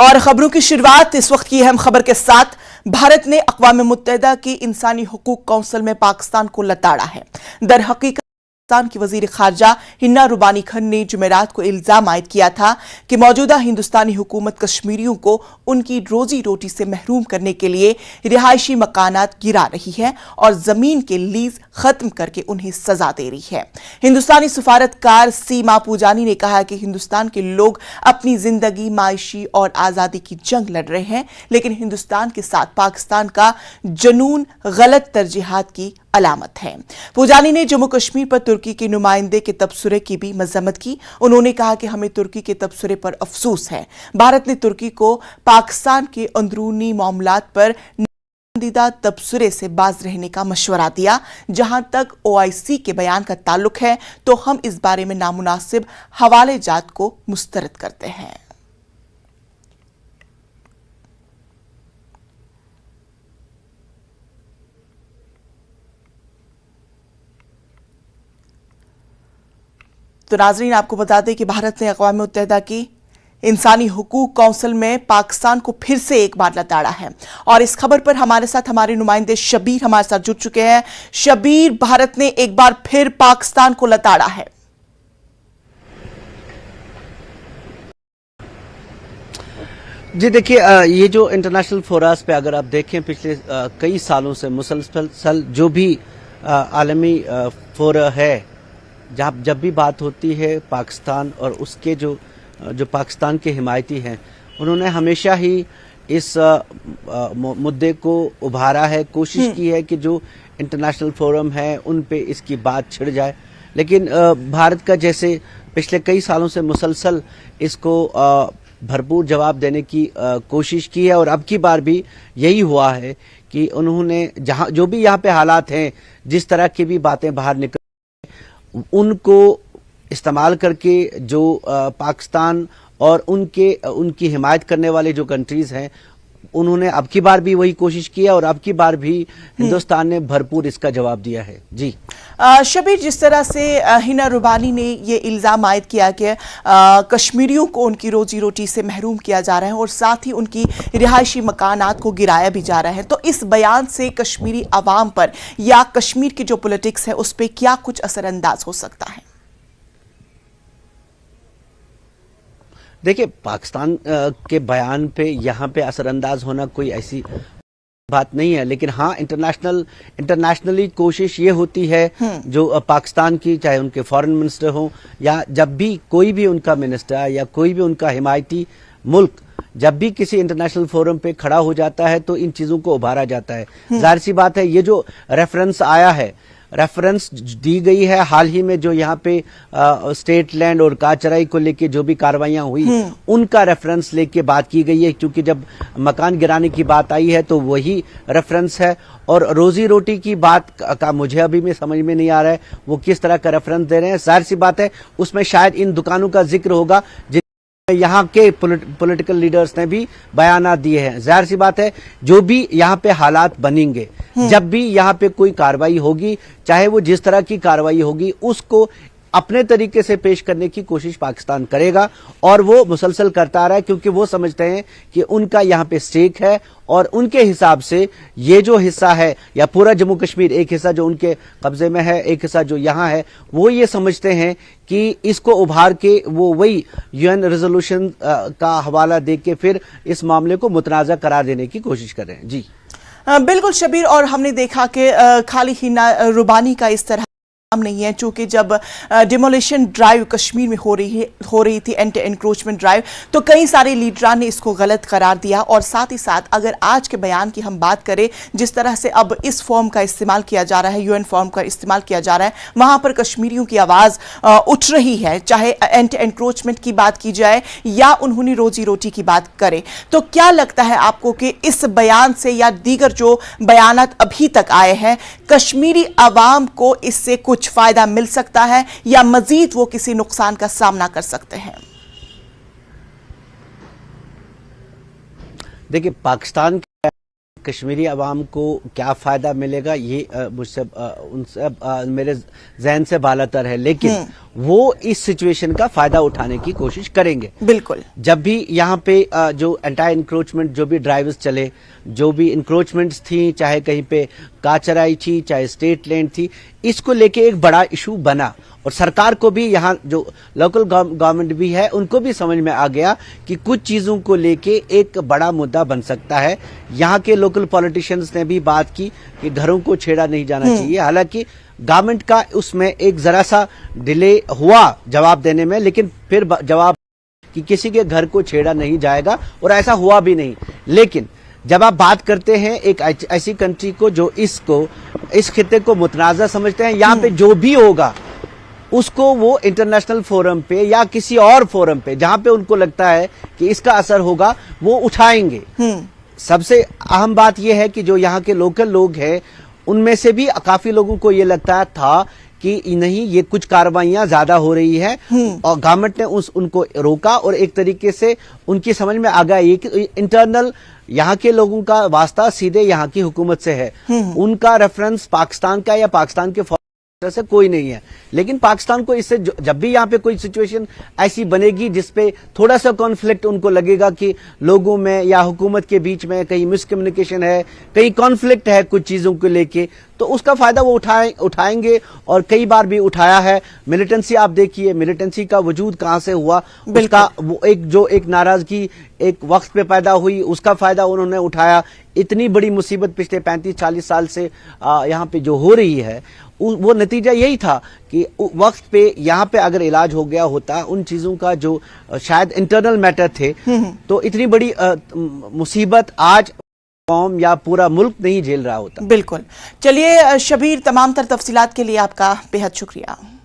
और खबरों की शुरुआत इस वक्त की अहम खबर के साथ। भारत ने अक़वाम मुत्तहिदा की इंसानी हुकूक कौंसिल में पाकिस्तान को लताड़ा है। दर हकीकत पाकिस्तान की वजीर खारजा हिना रुबानी खान ने जुमेरात को इल्जाम आयद किया था कि मौजूदा हिंदुस्तानी हुकूमत कश्मीरियों को उनकी रोजी रोटी से महरूम करने के लिए रिहायशी मकानात गिरा रही है और जमीन के लीज खत्म करके उन्हें सजा दे रही है। हिंदुस्तानी सफारतकार सीमा पूजानी ने कहा कि हिंदुस्तान के लोग अपनी जिंदगी, मायशी और आजादी की जंग लड़ रहे हैं, लेकिन हिंदुस्तान के साथ पाकिस्तान का जुनून गलत तरजीहात की अलामत है। पूजानी ने जम्मू कश्मीर पर तुर्की के नुमाइंदे के तबसरे की भी मजम्मत की। उन्होंने कहा कि हमें तुर्की के तबसरे पर अफसोस है। भारत ने तुर्की को पाकिस्तान के अंदरूनी मामलात पर पसंदीदा तबसरे से बाज रहने का मशवरा दिया। जहां तक OIC के बयान का ताल्लुक है तो हम इस बारे में नामुनासिब हवाले जात को मुस्तरद करते हैं। तो नाजरीन, आपको बता दें कि भारत ने अक़वाम मुत्तहिदा की इंसानी हुकूक कौंसिल में पाकिस्तान को फिर से एक बार लताड़ा है। और इस खबर पर हमारे साथ हमारे नुमाइंदे शबीर हमारे साथ जुड़ चुके हैं। शबीर, भारत ने एक बार फिर पाकिस्तान को लताड़ा है। जी देखिए, ये जो इंटरनेशनल फोरस पे अगर आप देखें पिछले कई सालों से मुसलसल जो भी आलमी फोरा है, जब भी बात होती है पाकिस्तान और उसके जो पाकिस्तान के हिमायती हैं, उन्होंने हमेशा ही इस मुद्दे को उभारा है, कोशिश की है कि जो इंटरनेशनल फोरम है उन पे इसकी बात छिड़ जाए। लेकिन भारत का जैसे पिछले कई सालों से मुसलसल इसको भरपूर जवाब देने की कोशिश की है और अब की बार भी यही हुआ है कि उन्होंने जहां जो भी यहाँ पे हालात हैं, जिस तरह की भी बातें बाहर निकल उनको इस्तेमाल करके जो पाकिस्तान और उनकी हिमायत करने वाले जो कंट्रीज हैं, उन्होंने अब की बार भी वही कोशिश की है और अब की बार भी हिंदुस्तान ने भरपूर इसका जवाब दिया है। जी शबीर, जिस तरह से हिना रुबानी ने ये इल्ज़ाम आयद किया कि कश्मीरियों को उनकी रोजी रोटी से महरूम किया जा रहा है और साथ ही उनकी रिहायशी मकानात को गिराया भी जा रहा है, तो इस बयान से कश्मीरी अवाम पर या कश्मीर की जो पॉलिटिक्स है उस पर क्या कुछ असरअंदाज हो सकता है? देखिए, पाकिस्तान के बयान पे यहाँ पे असरअंदाज होना कोई ऐसी बात नहीं है, लेकिन हाँ इंटरनेशनली कोशिश ये होती है जो पाकिस्तान की, चाहे उनके फॉरेन मिनिस्टर हो या जब भी कोई भी उनका मिनिस्टर या कोई भी उनका हिमायती मुल्क जब भी किसी इंटरनेशनल फोरम पे खड़ा हो जाता है तो इन चीजों को उभारा जाता है। जाहिर सी बात है, ये जो रेफरेंस आया है, रेफरेंस दी गई है हाल ही में जो यहाँ पे स्टेट लैंड और काचराई को लेके जो भी कार्रवाइयां हुई उनका रेफरेंस लेके बात की गई है, क्योंकि जब मकान गिराने की बात आई है तो वही रेफरेंस है। और रोजी रोटी की बात का मुझे अभी में समझ में नहीं आ रहा है वो किस तरह का रेफरेंस दे रहे हैं। जाहिर सी बात है, उसमें शायद इन दुकानों का जिक्र होगा यहाँ के पॉलिटिकल लीडर्स ने भी बयानात दिए हैं। जाहिर सी बात है, जो भी यहाँ पे हालात बनेंगे, जब भी यहाँ पे कोई कार्रवाई होगी, चाहे वो जिस तरह की कार्रवाई होगी, उसको अपने तरीके से पेश करने की कोशिश पाकिस्तान करेगा और वो मुसलसल करता रहा है, क्योंकि वो समझते हैं कि उनका यहाँ पे स्टेक है और उनके हिसाब से ये जो हिस्सा है या पूरा जम्मू कश्मीर, एक हिस्सा जो उनके कब्जे में है, एक हिस्सा जो यहाँ है, वो ये समझते हैं कि इसको उभार के वो वही UN रेजोल्यूशन का हवाला दे के फिर इस मामले को मुतनाज़ा करार देने की कोशिश कर रहे हैं। जी बिल्कुल शबीर, और हमने देखा कि खाली हिना रुबानी का इस तरह नहीं है, चूंकि जब डिमोलिशन ड्राइव कश्मीर में हो रही थी, एंटी एनक्रोचमेंट ड्राइव, तो कई सारे लीडरान ने इसको गलत करार दिया। और साथ ही साथ अगर आज के बयान की हम बात करें, जिस तरह से अब इस फॉर्म का इस्तेमाल किया जा रहा है, UN फॉर्म का इस्तेमाल किया जा रहा है, वहां पर कश्मीरियों की आवाज उठ रही है, चाहे एंटी एनक्रोचमेंट की बात की जाए या उन्होंने रोजी रोटी की बात करें। तो क्या लगता है आपको कि इस बयान से या दीगर जो बयानात अभी तक आए हैं, कश्मीरी अवाम को इससे कुछ फायदा मिल सकता है या मजीद वो किसी नुकसान का सामना कर सकते हैं? देखिए, पाकिस्तान کشمیری عوام کو کیا فائدہ ملے گا یہ مجھ سے ان سے میرے ذہن سے بالاتر ہے، لیکن وہ اس سچویشن کا فائدہ اٹھانے کی کوشش کریں گے۔ بالکل، جب بھی یہاں پہ جو اینٹی انکروچمنٹ جو بھی ڈرائیوز چلے، جو بھی انکروچمنٹس تھیں، چاہے کہیں پہ کاچرائی تھی، چاہے اسٹیٹ لینڈ تھی، اس کو لے کے ایک بڑا ایشو بنا، اور سرکار کو بھی، یہاں جو لوکل گورنمنٹ بھی ہے ان کو بھی سمجھ میں آ گیا کہ کچھ چیزوں کو لے کے ایک بڑا مدعا بن سکتا ہے۔ یہاں کے لوکل پولیٹیشینز نے بھی بات کی کہ گھروں کو چھیڑا نہیں جانا چاہیے، حالانکہ گورنمنٹ کا اس میں ایک ذرا سا ڈیلے ہوا جواب دینے میں، لیکن پھر جواب کہ کسی کے گھر کو چھیڑا نہیں جائے گا، اور ایسا ہوا بھی نہیں۔ لیکن جب آپ بات کرتے ہیں ایک ایسی کنٹری کو جو اس خطے کو متنازع سمجھتے ہیں، یہاں پہ جو بھی ہوگا اس کو وہ انٹرنیشنل فورم پہ یا کسی اور فورم پہ جہاں پہ ان کو لگتا ہے کہ اس کا اثر ہوگا وہ اٹھائیں گے۔ سب سے اہم بات یہ ہے کہ جو یہاں کے لوکل لوگ ہیں ان میں سے بھی کافی لوگوں کو یہ لگتا تھا کہ نہیں، یہ کچھ کارروائیاں زیادہ ہو رہی ہے، اور گورنمنٹ نے ان کو روکا، اور ایک طریقے سے ان کی سمجھ میں آ گیا یہ کہ انٹرنل یہاں کے لوگوں کا واسطہ سیدھے یہاں کی حکومت سے ہے، ان کا ریفرنس پاکستان کا یا پاکستان کے سے کوئی نہیں ہے۔ لیکن پاکستان کو اس سے جب بھی یہاں پہ کوئی سچویشن ایسی بنے گی جس پہ تھوڑا سا کانفلکٹ ان کو لگے گا کہ لوگوں میں یا حکومت کے بیچ میں کہیں مس کمیونیکیشن ہے، کہیں کانفلکٹ ہے کچھ چیزوں کو لے کے، تو اس کا فائدہ وہ اٹھائیں گے، اور کئی بار بھی اٹھایا ہے۔ ملیٹنسی آپ دیکھیے، ملیٹنسی کا وجود کہاں سے ہوا، اس کا ایک ناراضگی ایک وقت پہ پیدا ہوئی، اس کا فائدہ انہوں نے اٹھایا۔ اتنی بڑی مصیبت پچھلے 35-40 سال سے یہاں پہ جو ہو رہی ہے، وہ نتیجہ یہی تھا کہ وقت پہ یہاں پہ اگر علاج ہو گیا ہوتا ان چیزوں کا جو شاید انٹرنل میٹر تھے، تو اتنی بڑی مصیبت آج قوم یا پورا ملک نہیں جھیل رہا ہوتا۔ بالکل۔ چلیے شبیر، تمام تر تفصیلات کے لیے آپ کا بے حد شکریہ۔